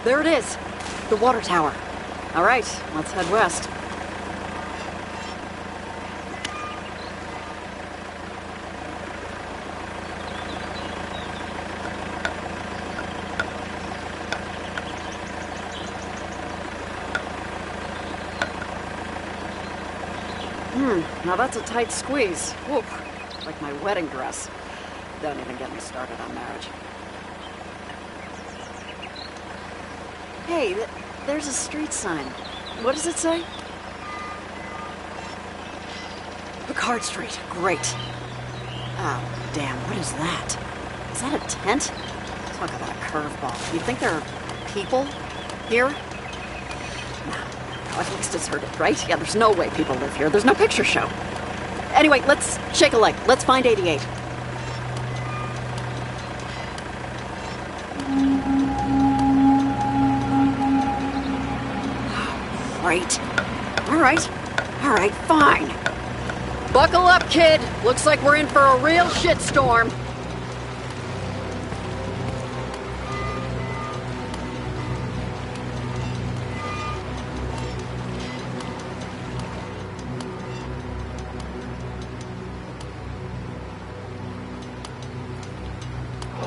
There it is. The water tower. All right, let's head west. Now that's a tight squeeze. Whoop, like my wedding dress. Don't even get me started on marriage. Hey, there's a street sign. What does it say? Picard Street. Great. Oh, damn, what is that? Is that a tent? Talk about a curveball. You think there are people here? At least it's heard it, right? Yeah, there's no way people live here. There's no picture show. Anyway, let's shake a leg. Let's find 88. Great. All right, fine. Buckle up, kid. Looks like we're in for a real shitstorm.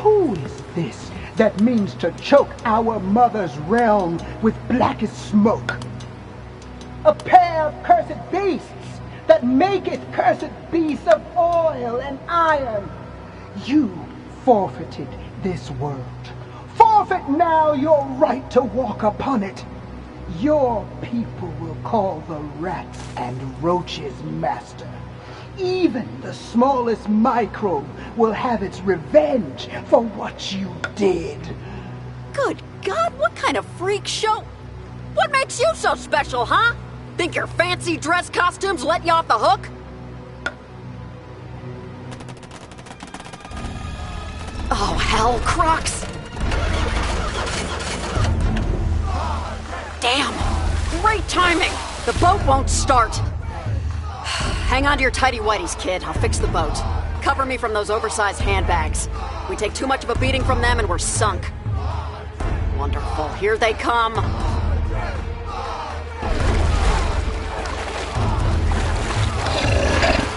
Who is this that means to choke our mother's realm with blackest smoke? A pair of cursed beasts that maketh cursed beasts of oil and iron. You forfeited this world. Forfeit now your right to walk upon it. Your people will call the rats and roaches master. Even the smallest microbe will have its revenge for what you did. Good God, what kind of freak show? What makes you so special, huh? Think your fancy dress costumes let you off the hook? Oh, hell, Crocs! Damn! Great timing! The boat won't start. Hang on to your tighty-whities, kid. I'll fix the boat. Cover me from those oversized handbags. We take too much of a beating from them and we're sunk. Wonderful. Here they come.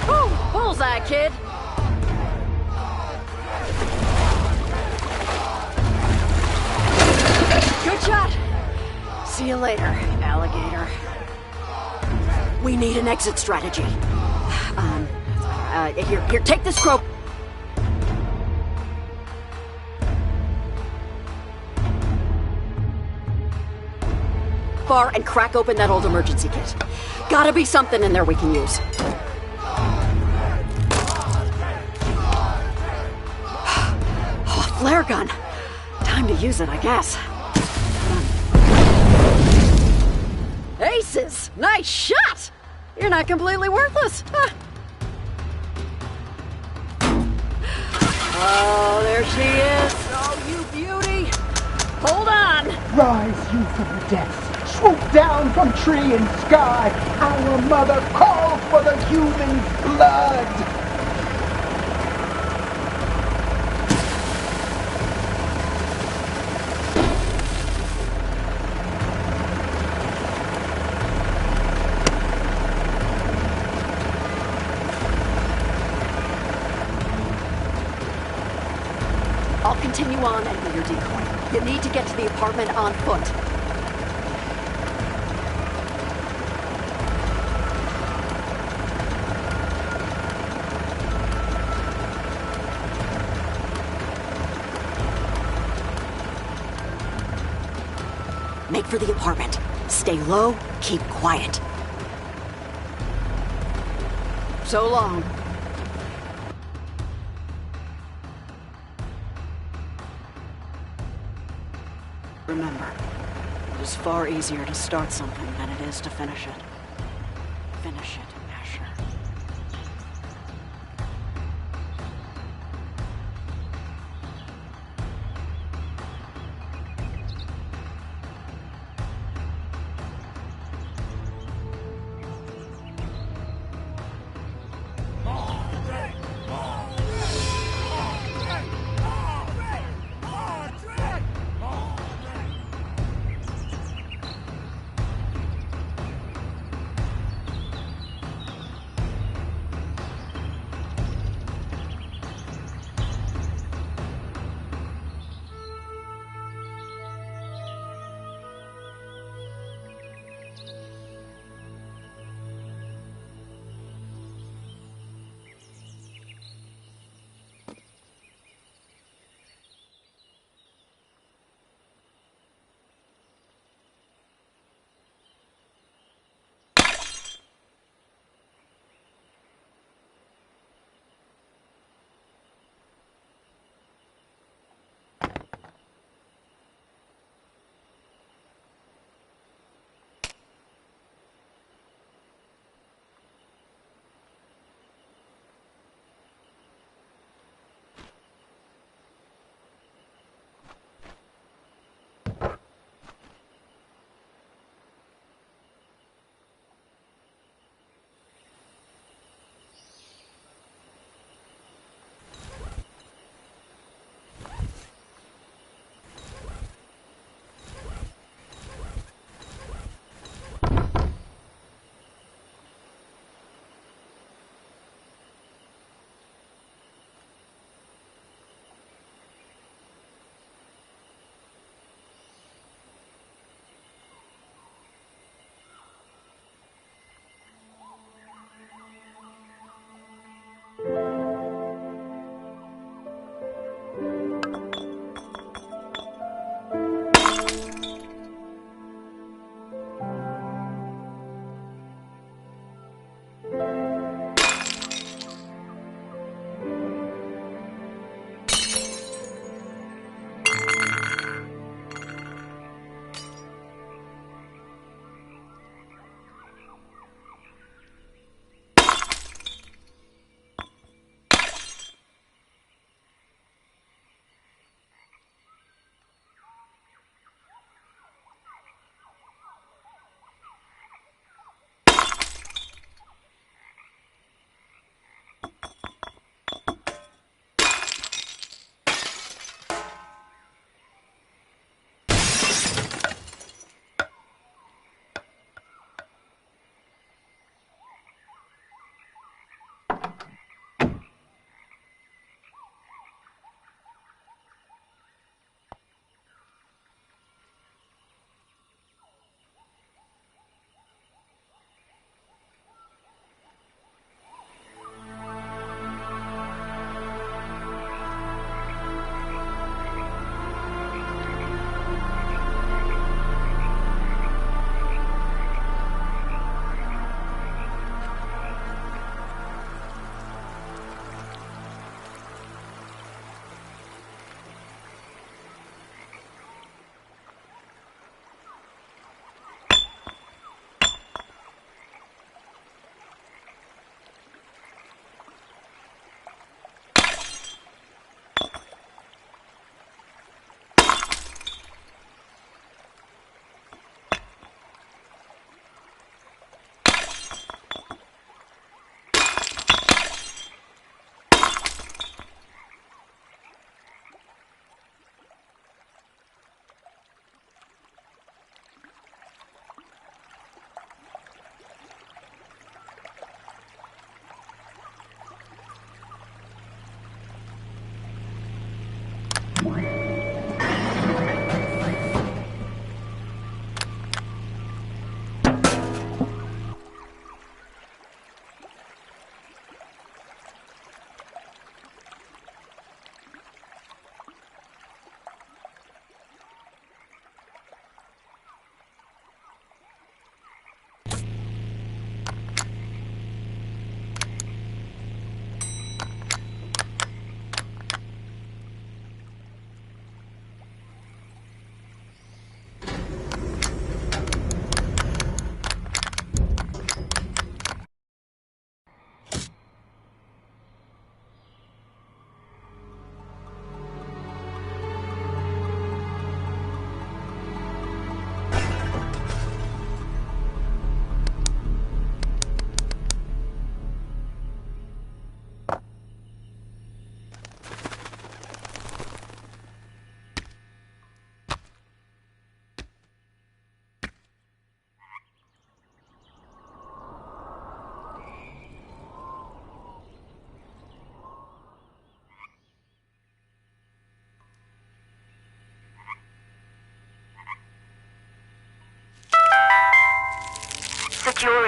Woo! Bullseye, kid. Good shot. See you later, alligator. We need an exit strategy. Here, take this rope. Far and crack open that old emergency kit. Gotta be something in there we can use. Oh, flare gun. Time to use it, I guess. Aces! Nice shot! You're not completely worthless. Huh. Oh, there she is. Oh, you beauty. Hold on. Rise you from the depths, swoop down from tree and sky. Our mother calls for the human blood. I'll continue on and be your decoy. You need to get to the apartment on foot. Make for the apartment. Stay low, keep quiet. So long. Remember, it is far easier to start something than it is to finish it. Finish it, Asher.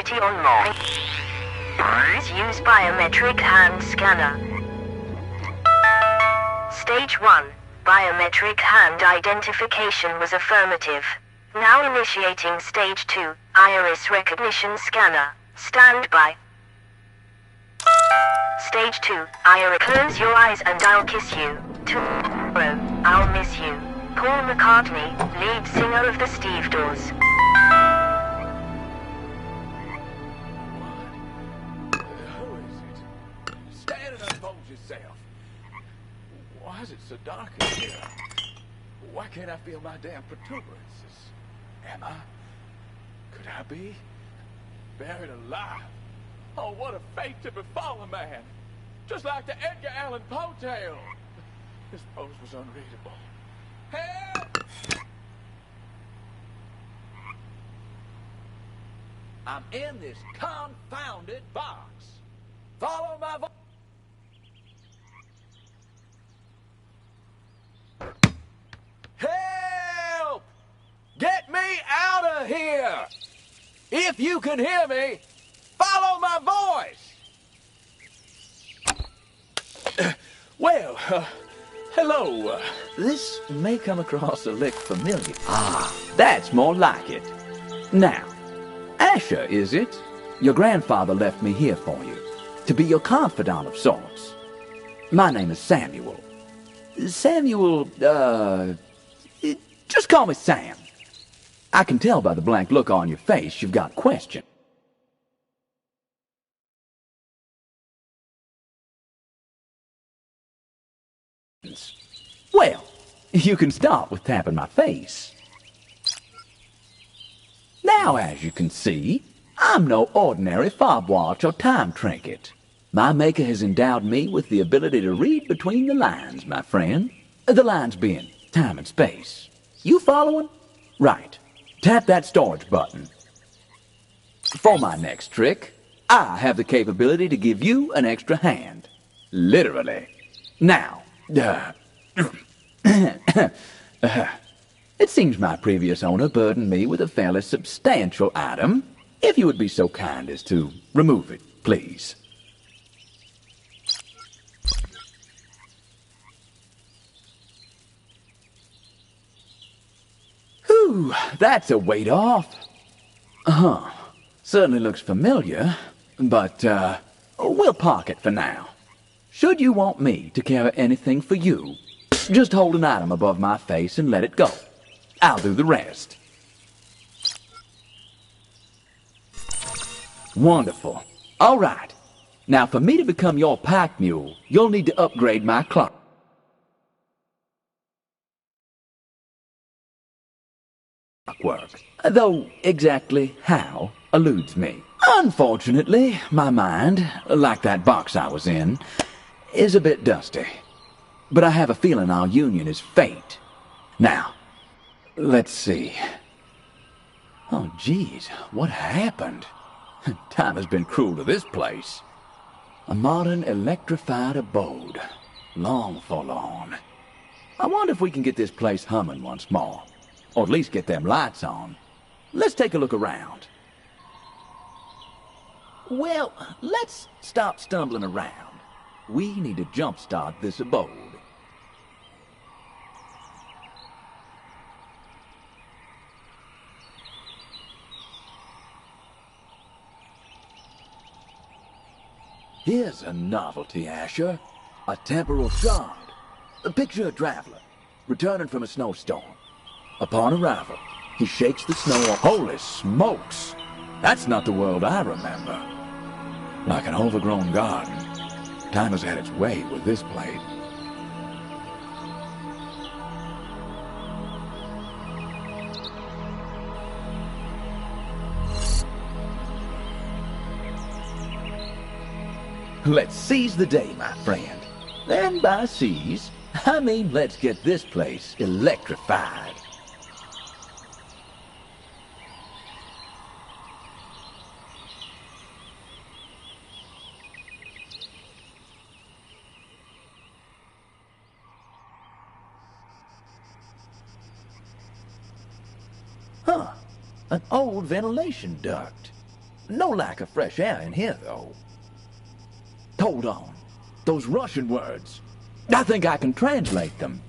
activity on more. Use biometric hand scanner. Stage 1. Biometric hand identification was affirmative. Now initiating Stage 2. Iris recognition scanner. Stand by. Stage 2. Iris, close your eyes and I'll kiss you. Tomorrow, I'll miss you. Paul McCartney, lead singer of the Stevedores. Who is it? Stand and unfold yourself. Why is it so dark in here? Why can't I feel my damn protuberances? Am I? Could I be? Buried alive? Oh, what a fate to befall a man! Just like the Edgar Allan Poe tale! This prose was unreadable. Help! I'm in this confounded box. Follow my voice. Help! Get me out of here! If you can hear me, follow my voice! Hello. This may come across a lick familiar. Ah, that's more like it. Now, Asher, is it? Your grandfather left me here for you, to be your confidant of sorts. My name is Samuel. Just call me Sam. I can tell by the blank look on your face you've got questions. Well, you can start with tapping my face. Now, as you can see, I'm no ordinary fob watch or time trinket. My maker has endowed me with the ability to read between the lines, my friend. The lines being time and space. You following? Right. Tap that storage button. For my next trick, I have the capability to give you an extra hand. Literally. Now, it seems my previous owner burdened me with a fairly substantial item. If you would be so kind as to remove it, please. Whew, that's a weight off. Certainly looks familiar, but, we'll park it for now. Should you want me to carry anything for you, just hold an item above my face and let it go. I'll do the rest. Wonderful. All right. Now, for me to become your pack mule, you'll need to upgrade my clock. Work. Though exactly how eludes me. Unfortunately, my mind, like that box I was in, is a bit dusty. But I have a feeling our union is fate. Now, let's see. Oh, geez, what happened? Time has been cruel to this place. A modern electrified abode. Long forlorn. I wonder if we can get this place humming once more. Or at least get them lights on. Let's take a look around. Well, let's stop stumbling around. We need to jumpstart this abode. Here's a novelty, Asher. A temporal shard. Picture a traveler, returning from a snowstorm. Upon arrival, he shakes the snow off. Holy smokes! That's not the world I remember. Like an overgrown garden, time has had its way with this place. Let's seize the day, my friend. And by seize, I mean let's get this place electrified. Huh, an old ventilation duct. No lack of fresh air in here, though. Hold on. Those Russian words. I think I can translate them.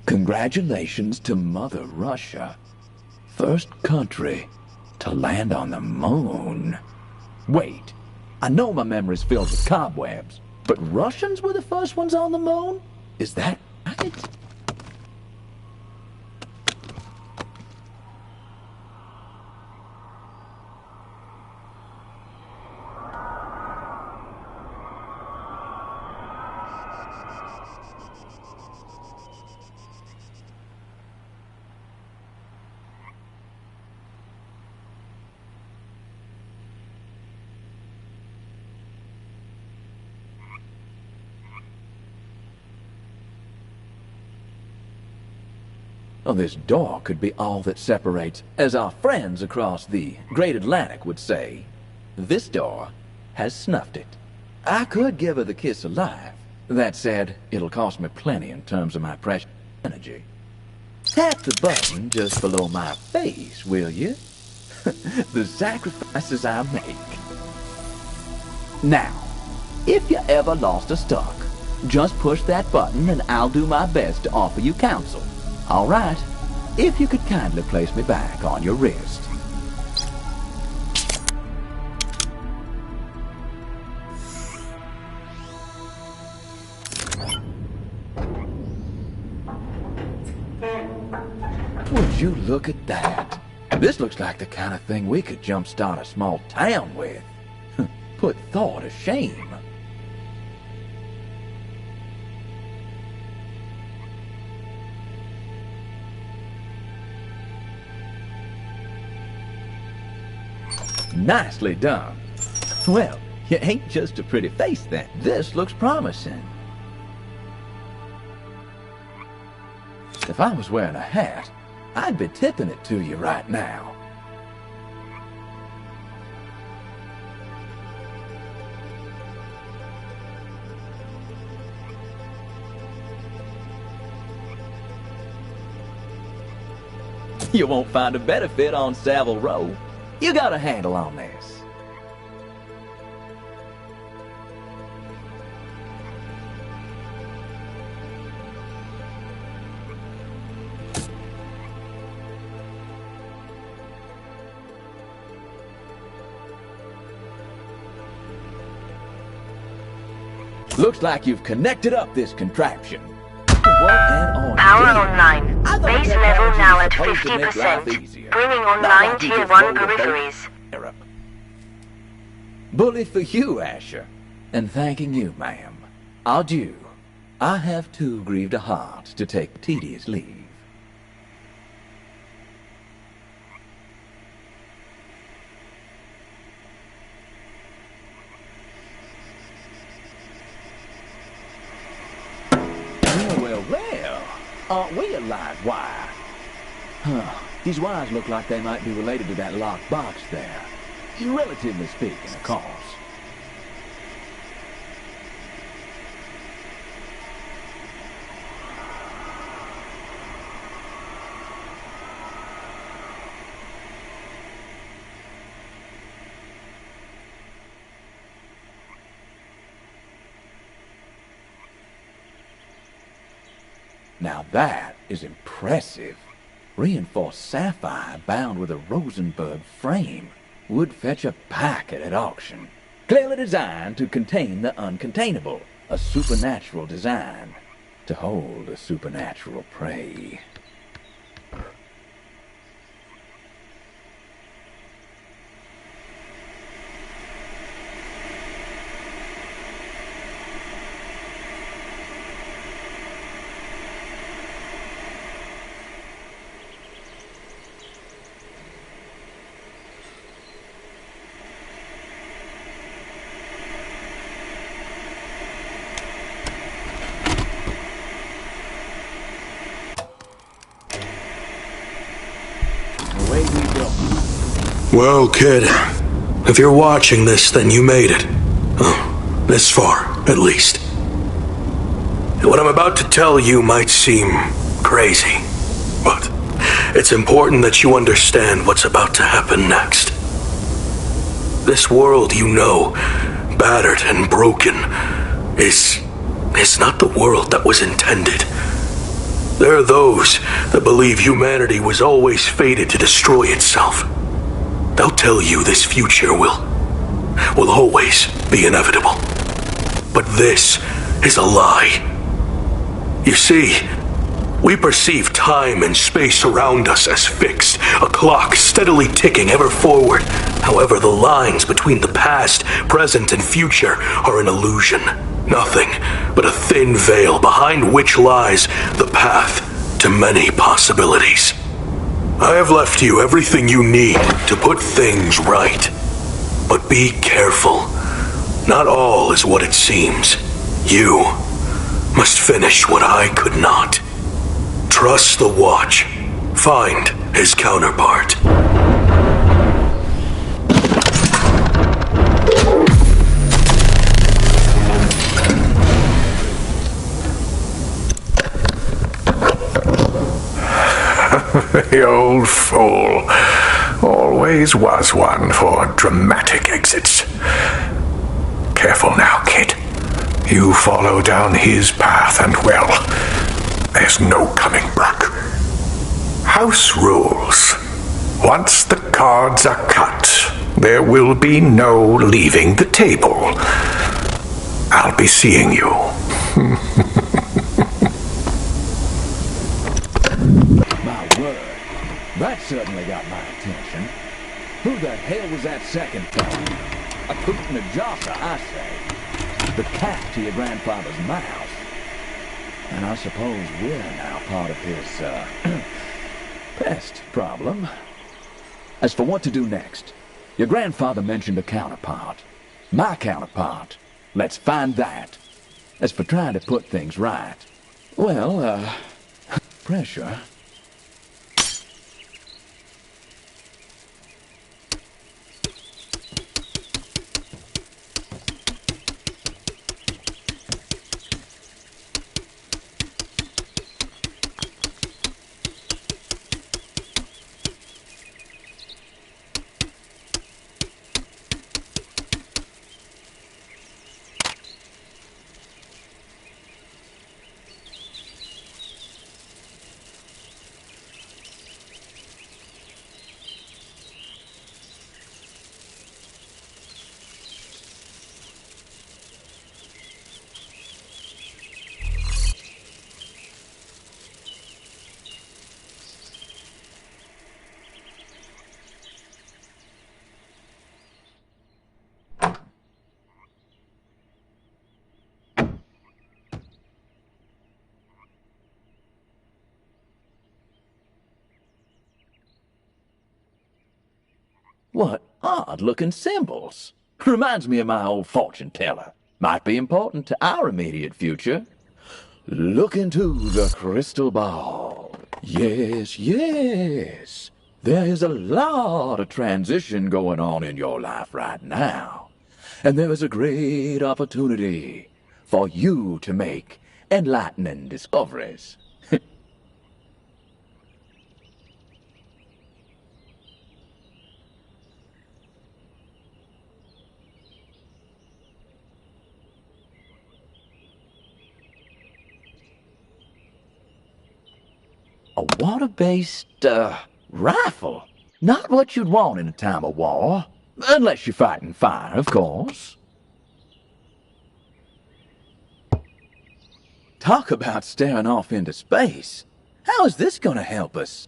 Congratulations to Mother Russia. First country to land on the moon. Wait, I know my memory's filled with cobwebs, but Russians were the first ones on the moon? Is that right? Oh, this door could be all that separates, as our friends across the Great Atlantic would say. This door has snuffed it. I could give her the kiss alive. That said, it'll cost me plenty in terms of my precious energy. Tap the button just below my face, will you? The sacrifices I make. Now, if you ever lost or stuck, just push that button and I'll do my best to offer you counsel. All right, if you could kindly place me back on your wrist. Would you look at that? This looks like the kind of thing we could jumpstart a small town with. Put Thor to shame. Nicely done. Well, you ain't just a pretty face then. This looks promising. If I was wearing a hat, I'd be tipping it to you right now. You won't find a better fit on Savile Row. You got a handle on this. Looks like you've connected up this contraption. Power online. Base level now at 50%. Bringing online Tier 1 peripheries. Bully for you, Asher. And thanking you, ma'am. Adieu. I have too grieved a heart to take tedious leave. Well, aren't we a live wire? These wires look like they might be related to that locked box there. Relatively speaking, of course. Now that is impressive. Reinforced sapphire bound with a Rosenberg frame would fetch a packet at auction. Clearly designed to contain the uncontainable. A supernatural design to hold a supernatural prey. Well, kid, if you're watching this, then you made it. Oh, this far, at least. And what I'm about to tell you might seem crazy, but it's important that you understand what's about to happen next. This world you know, battered and broken, is not the world that was intended. There are those that believe humanity was always fated to destroy itself. They'll tell you this future will always be inevitable. But this is a lie. You see, we perceive time and space around us as fixed, a clock steadily ticking ever forward. However, the lines between the past, present, and future are an illusion. Nothing but a thin veil behind which lies the path to many possibilities. I have left you everything you need to put things right. But be careful. Not all is what it seems. You must finish what I could not. Trust the Watch. Find his counterpart. The old fool. Always was one for dramatic exits. Careful now, kid. You follow down his path and, well, there's no coming back. House rules. Once the cards are cut, there will be no leaving the table. I'll be seeing you. My word, that certainly got my attention. Who the hell was that second fellow? A coot and a josser, I say. The cat to your grandfather's mouse. And I suppose we're now part of his, pest problem. As for what to do next, your grandfather mentioned a counterpart. My counterpart. Let's find that. As for trying to put things right, well, pressure. What odd-looking symbols. Reminds me of my old fortune teller. Might be important to our immediate future. Look into the crystal ball. Yes, yes. There is a lot of transition going on in your life right now. And there is a great opportunity for you to make enlightening discoveries. A water-based, rifle? Not what you'd want in a time of war. Unless you're fighting fire, of course. Talk about staring off into space. How is this gonna help us?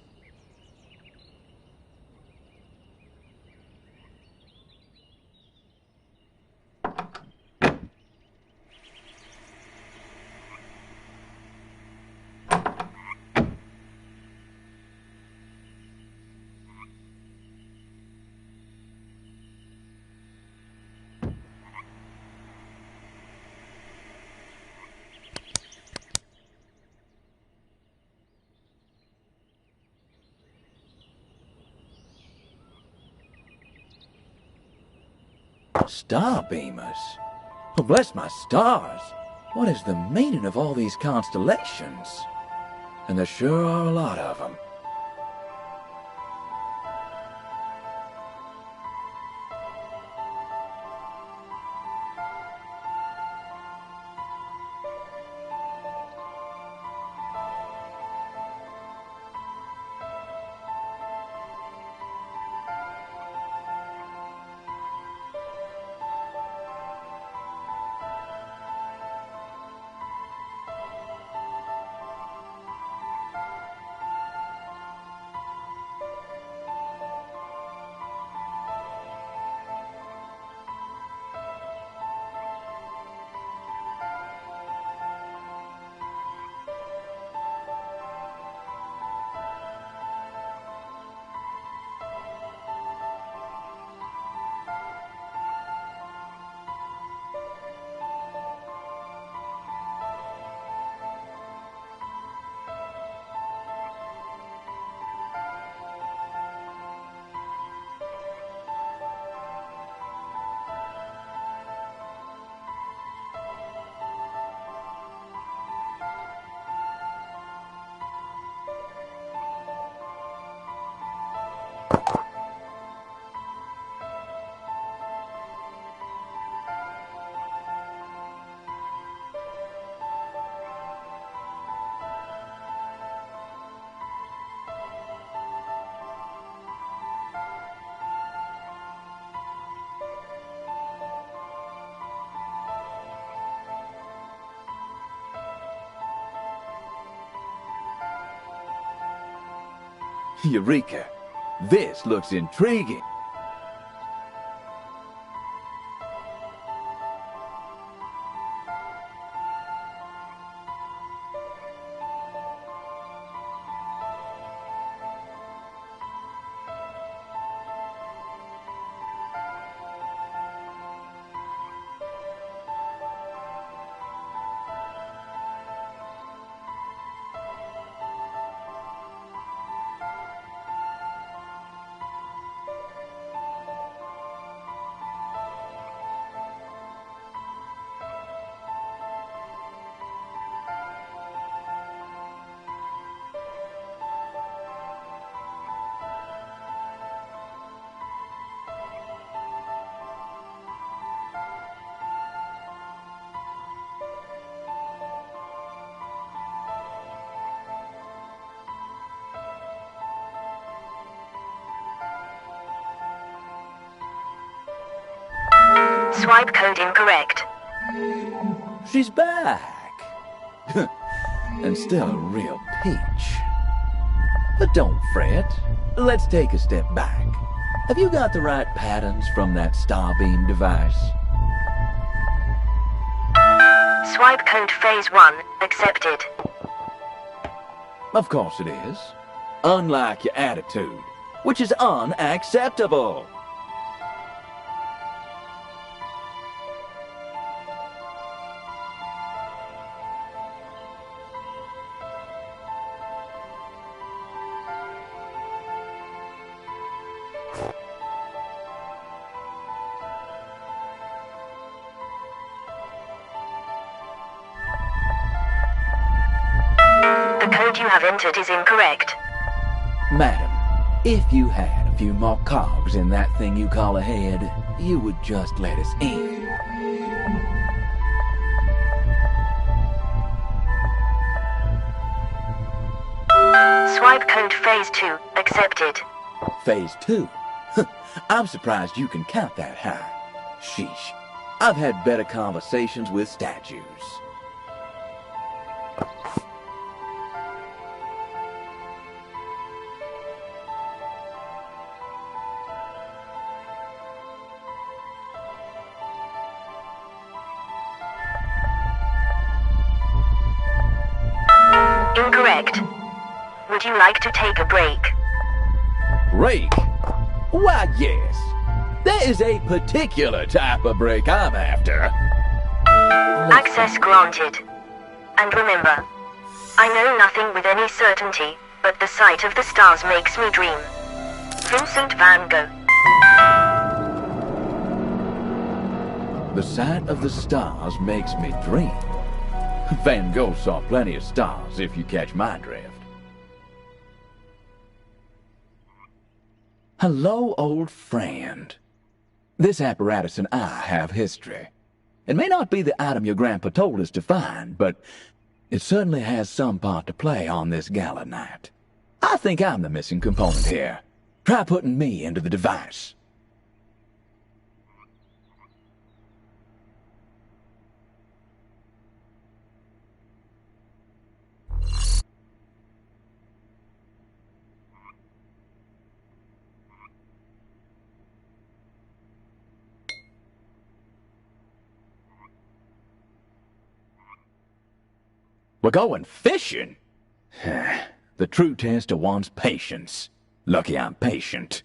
Star beamers? Well, bless my stars. What is the meaning of all these constellations? And there sure are a lot of them. Eureka! This looks intriguing. Swipe code incorrect. She's back! And still a real peach. But don't fret. Let's take a step back. Have you got the right patterns from that Starbeam device? Swipe code phase 1 accepted. Of course it is. Unlike your attitude, which is unacceptable. The code you have entered is incorrect. Madam, if you had a few more cogs in that thing you call a head, you would just let us in. Swipe code phase 2 accepted. Phase 2? I'm surprised you can count that high. Sheesh. I've had better conversations with statues. Incorrect. Would you like to take a break? Break? Why, yes. There is a particular type of break I'm after. Access granted. And remember, I know nothing with any certainty, but the sight of the stars makes me dream. Vincent van Gogh. The sight of the stars makes me dream. Van Gogh saw plenty of stars, if you catch my drift. Hello, old friend. This apparatus and I have history. It may not be the item your grandpa told us to find, but it certainly has some part to play on this gala night. I think I'm the missing component here. Try putting me into the device. We're going fishing? The true test of one's patience. Lucky I'm patient.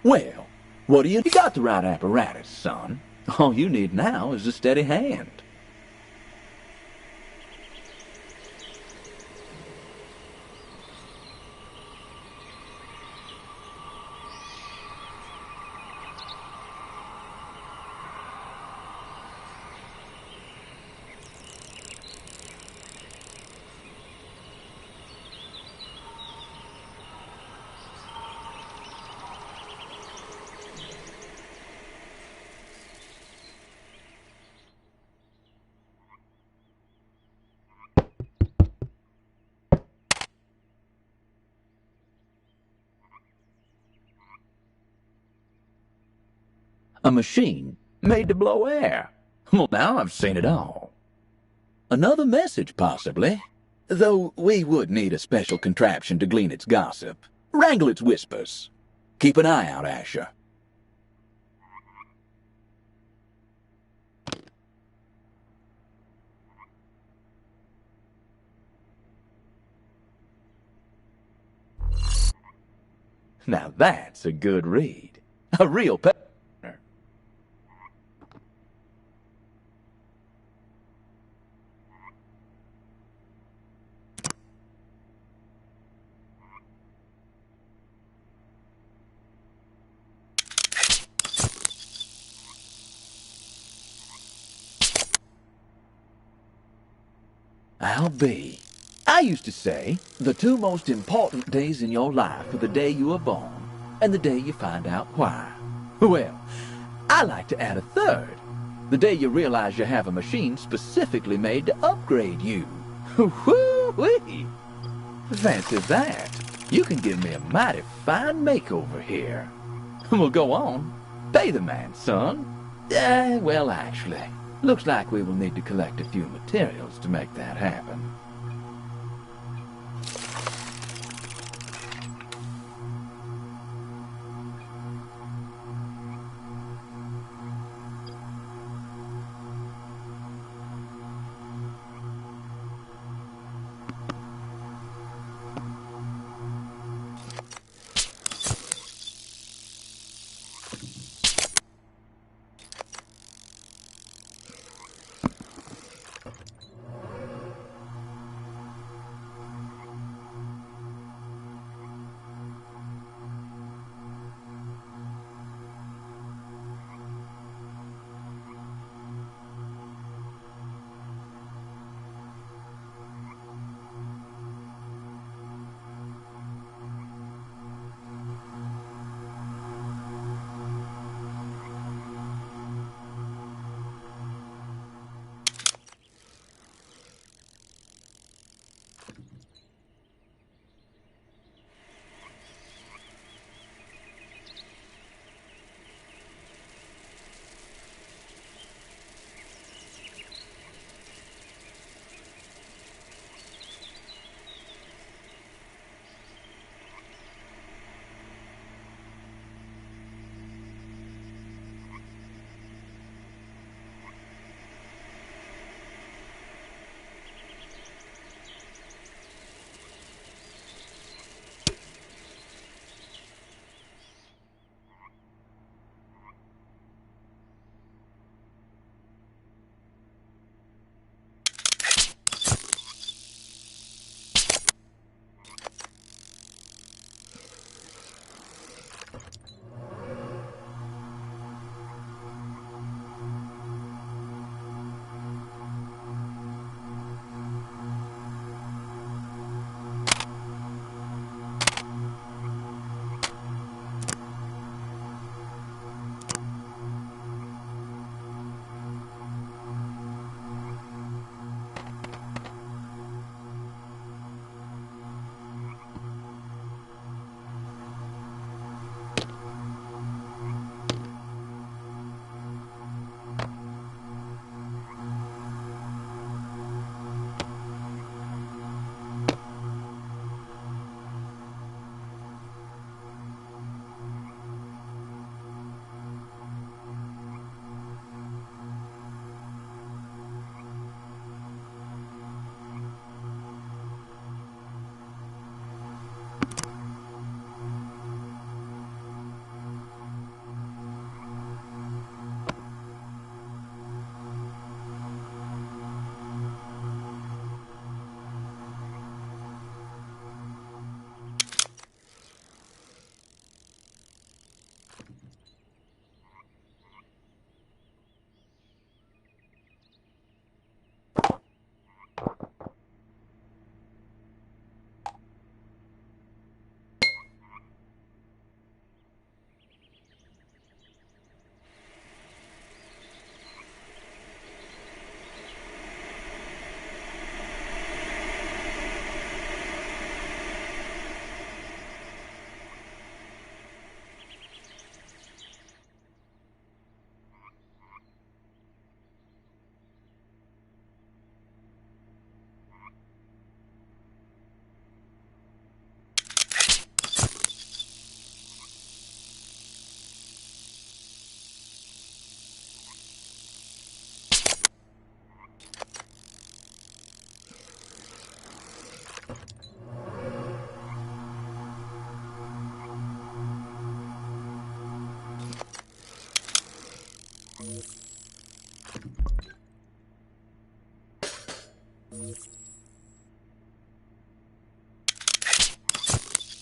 Well, what do you got the right apparatus, son? All you need now is a steady hand. A machine made to blow air. Well, now I've seen it all. Another message, possibly. Though we would need a special contraption to glean its gossip, wrangle its whispers. Keep an eye out, Asher. Now that's a good read. A real partner. I'll be. I used to say, the two most important days in your life are the day you are born and the day you find out why. Well, I like to add a third. The day you realize you have a machine specifically made to upgrade you. Woo-wee! Fancy that. You can give me a mighty fine makeover here. Well, go on. Pay the man, son. Well, actually, looks like we will need to collect a few materials to make that happen.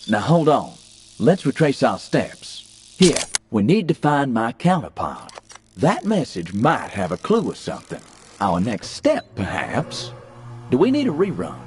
Now hold on. Let's retrace our steps. Here, we need to find my counterpart. That message might have a clue or something. Our next step, perhaps. Do we need a rerun?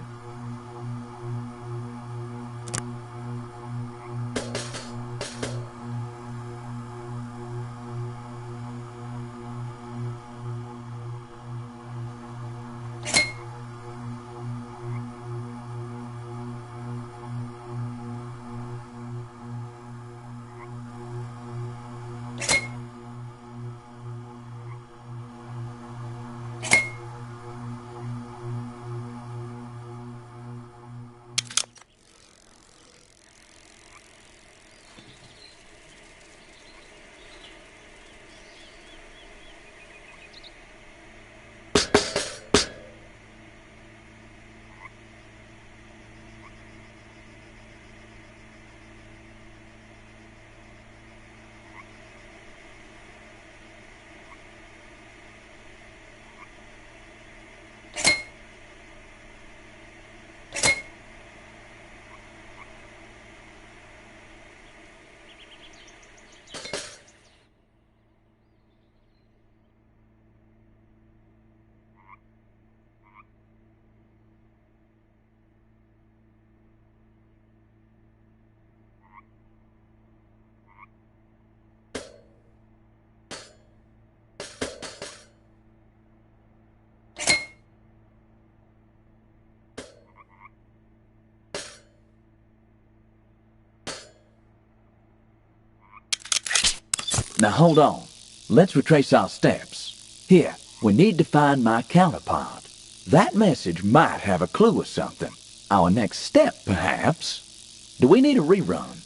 Now hold on. Let's retrace our steps. Here, we need to find my counterpart. That message might have a clue or something. Our next step, perhaps. Do we need a rerun?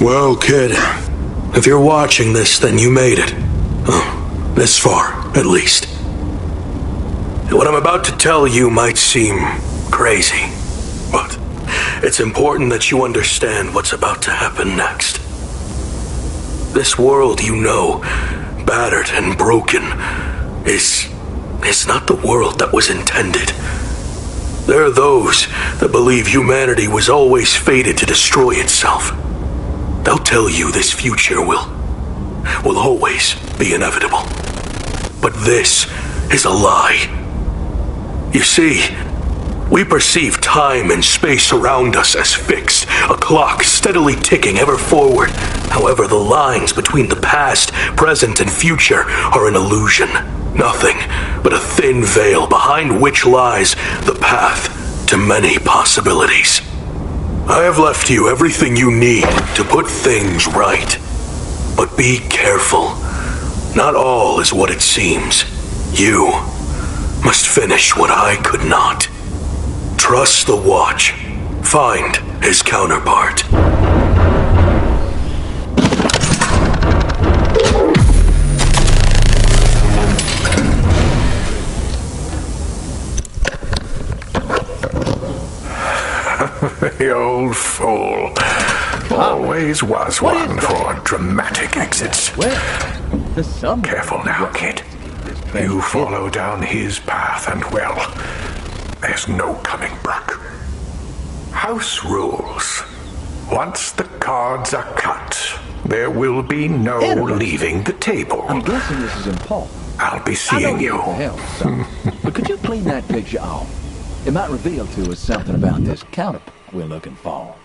Well, kid, if you're watching this, then you made it. Oh, this far, at least. What I'm about to tell you might seem crazy, but it's important that you understand what's about to happen next. This world you know, battered and broken, is not the world that was intended. There are those that believe humanity was always fated to destroy itself. They'll tell you this future will always be inevitable. But this is a lie. You see, we perceive time and space around us as fixed, a clock steadily ticking ever forward. However, the lines between the past, present, and future are an illusion. Nothing but a thin veil behind which lies the path to many possibilities. I have left you everything you need to put things right. But be careful. Not all is what it seems. You must finish what I could not. Trust the Watch. Find his counterpart. The old fool. Always was one for dramatic exits. Careful now, kid. You follow down his path and, well, there's no coming back. House rules. Once the cards are cut, there will be no leaving the table. I'm guessing this is important. I'll be seeing you. But could you clean that picture off? It might reveal to us something about this counterpart we're looking for.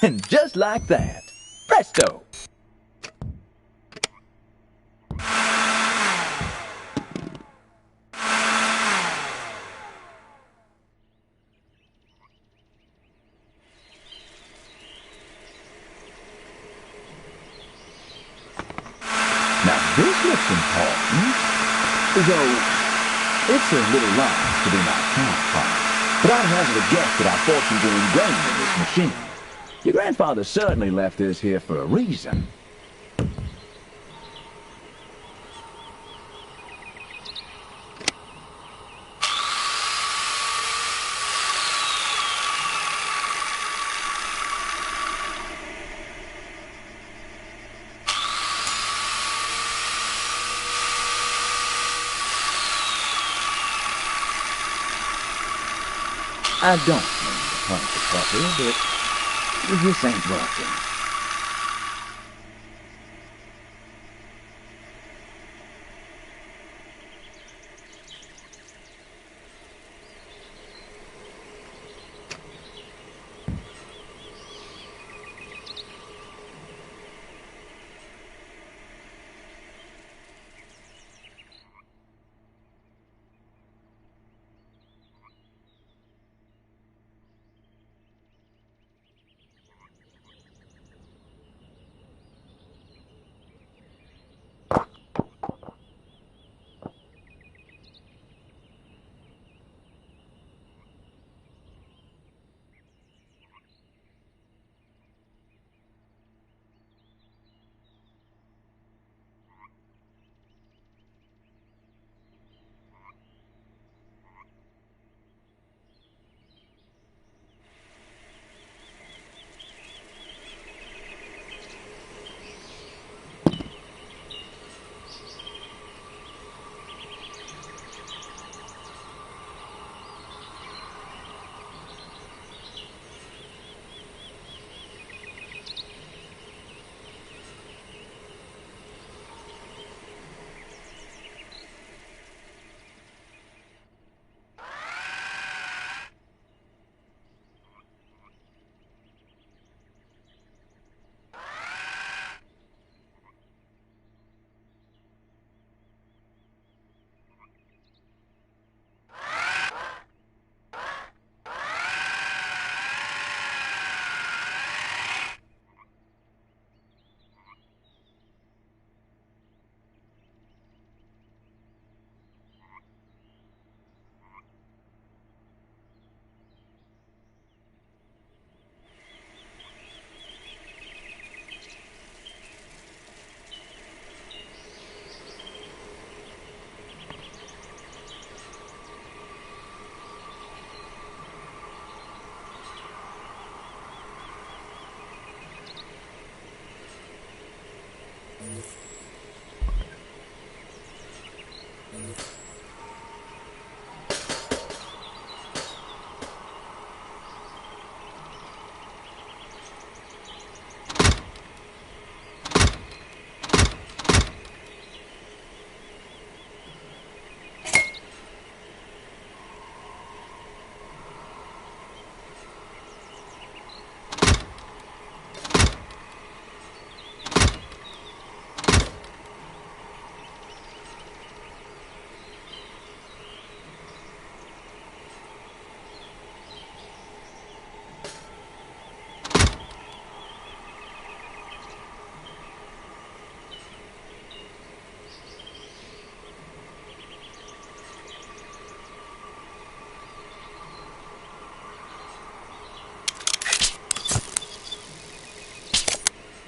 And just like that, presto! Now this looks important, though it's a little large to be my counterpart. But I'd hazard a guess that our fortunes are ingrained in this machine. Your grandfather certainly left this here for a reason. I don't mean to punch the puppy, but this ain't working.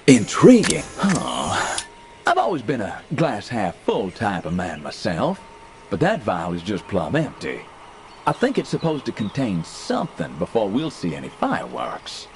Intriguing. Oh, I've always been a glass-half-full type of man myself, but that vial is just plumb empty. I think it's supposed to contain something before we'll see any fireworks.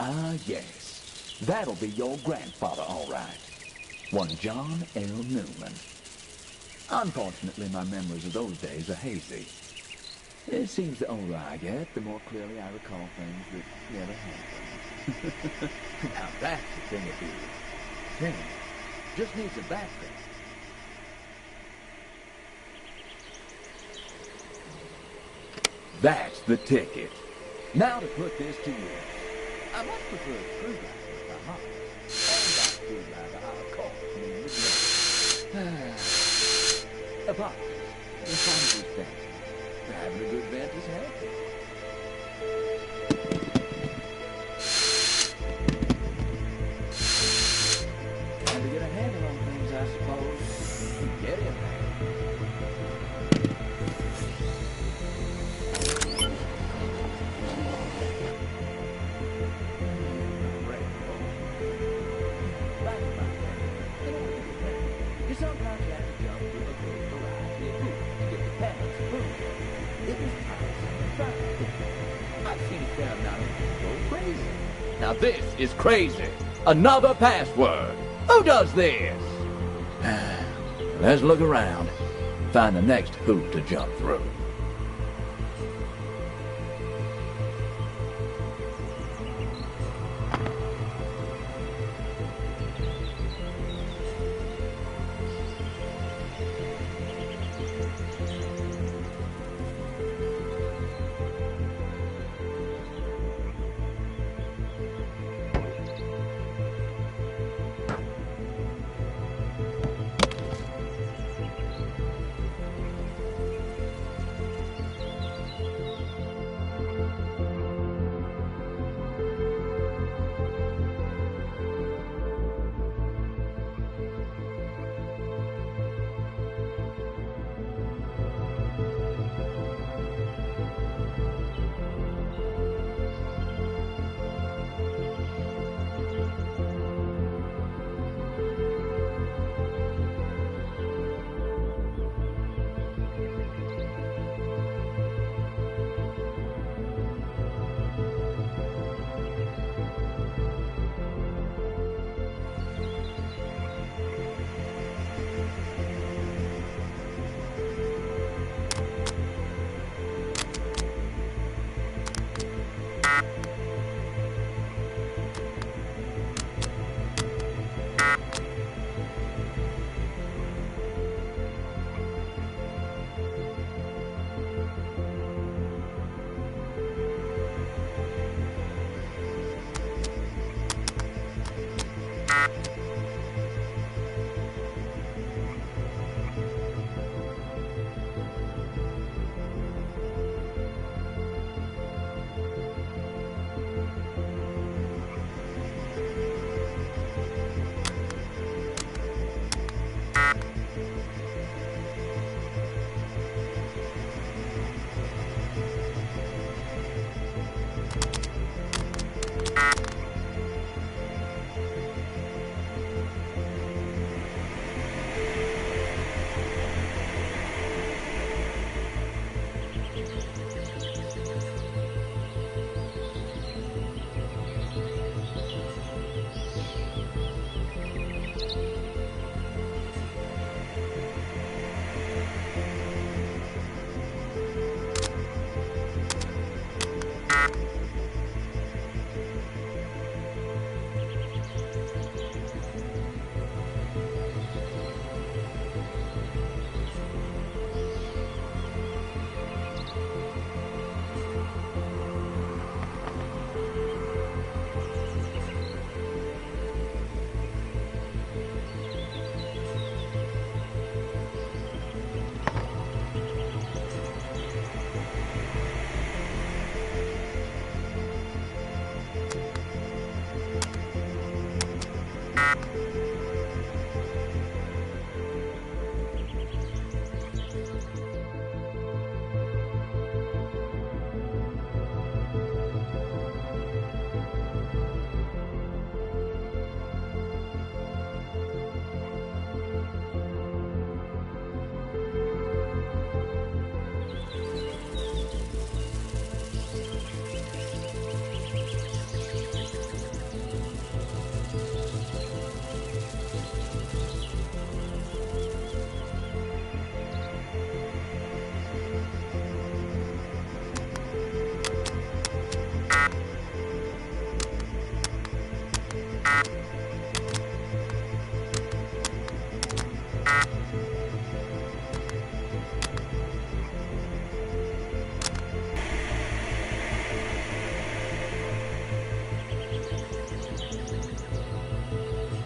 Ah, yes. That'll be your grandfather, all right. One John L. Newman. Unfortunately, my memories of those days are hazy. It seems the older I get, the more clearly I recall things that never happened. Now that's the thing it is. Thing just needs a battery. That's the ticket. Now to put this to use. I much prefer a screwdriver with a heart. And that screwdriver, of course, means apologies. It's time to thank you. Having a good vent is healthy. Time to get a handle on things, I suppose. Get in there. You sometimes have to jump through a great variety of hoops to get the panels moving. It was tiresome and frustrating. I've seen it found now go crazy. Now this is crazy. Another password. Who does this? Let's look around. Find the next hoop to jump through.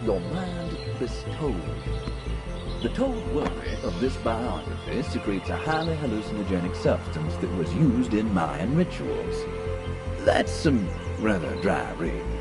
your mind bestowed. The told worry of this biography secretes a highly hallucinogenic substance that was used in Mayan rituals. That's some rather dry reading.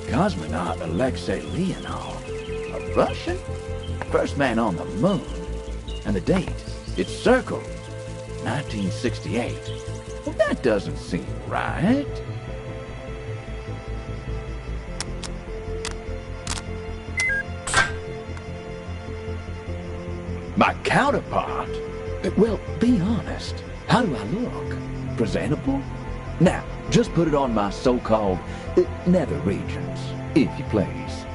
cosmonaut Alexei Leonov. A Russian? First man on the moon. And the date, it's circled. 1968. Well, that doesn't seem right. My counterpart? Well, be honest. How do I look? Presentable? Now, just put it on my so-called nether regions, if you please.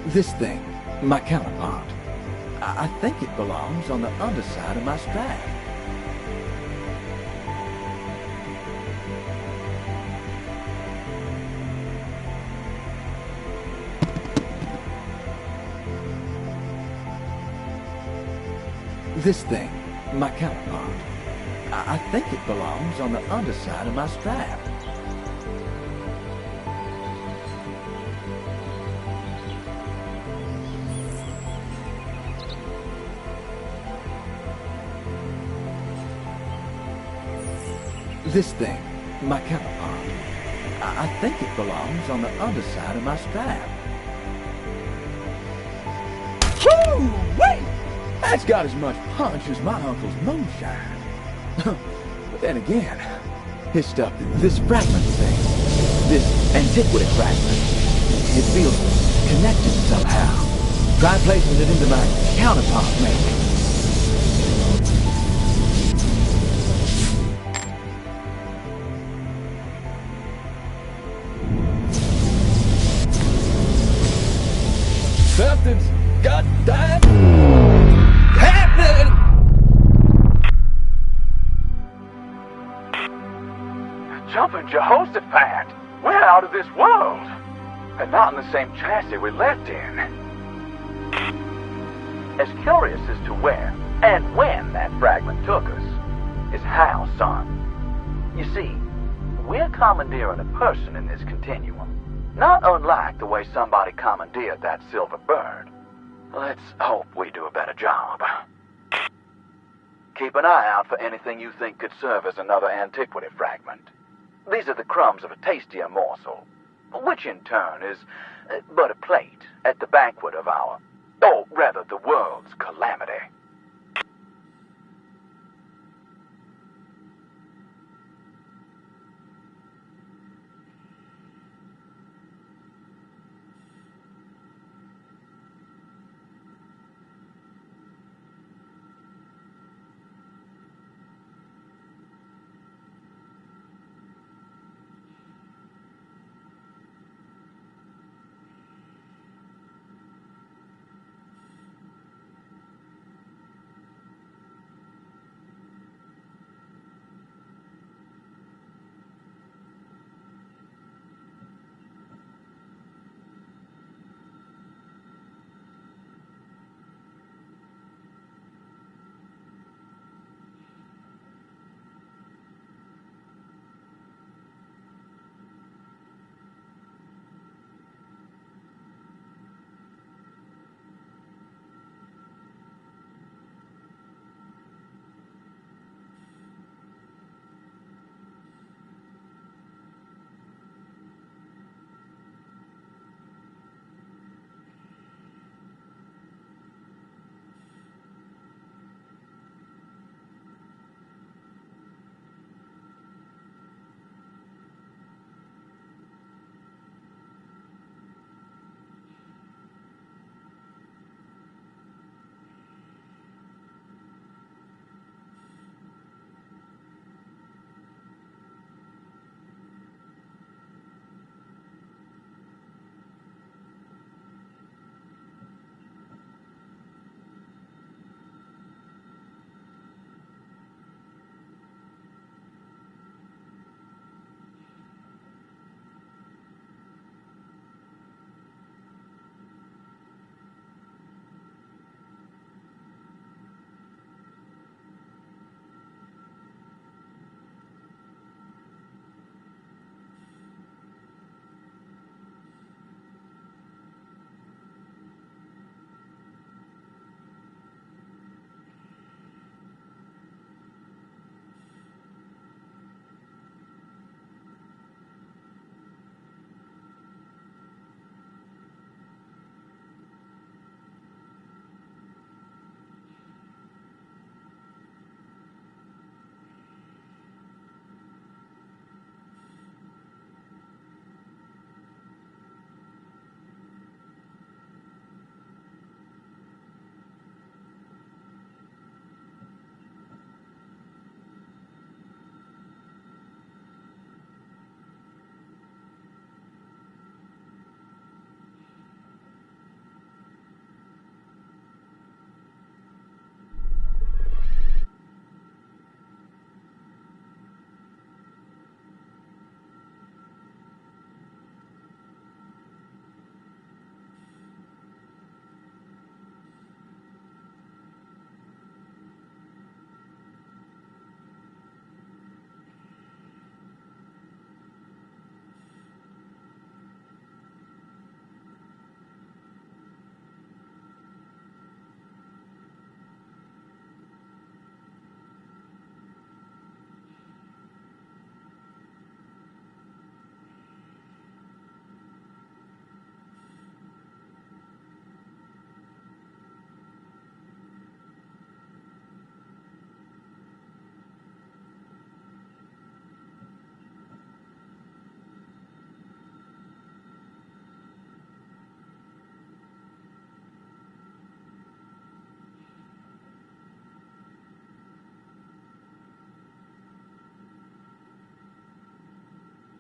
This thing, my counterpart, I think it belongs on the underside of my strap. This thing, my counterpart, I think it belongs on the underside of my strap. This thing, my counterpart, I think it belongs on the underside of my strap. Woo-wee! That's got as much punch as my uncle's moonshine. But then again, his stuff, this fragment thing, this antiquity fragment, it feels connected somehow. Try placing it into my counterpart, maybe. Something's goddamn happening! Jumping Jehoshaphat! We're out of this world! And not in the same chassis we left in. As curious as to where and when that fragment took us is how, son. You see, we're commandeering a person in this continuum. Not unlike the way somebody commandeered that silver bird. Let's hope we do a better job. Keep an eye out for anything you think could serve as another antiquity fragment. These are the crumbs of a tastier morsel, which in turn is but a plate at the banquet of our, or rather the world's calamity.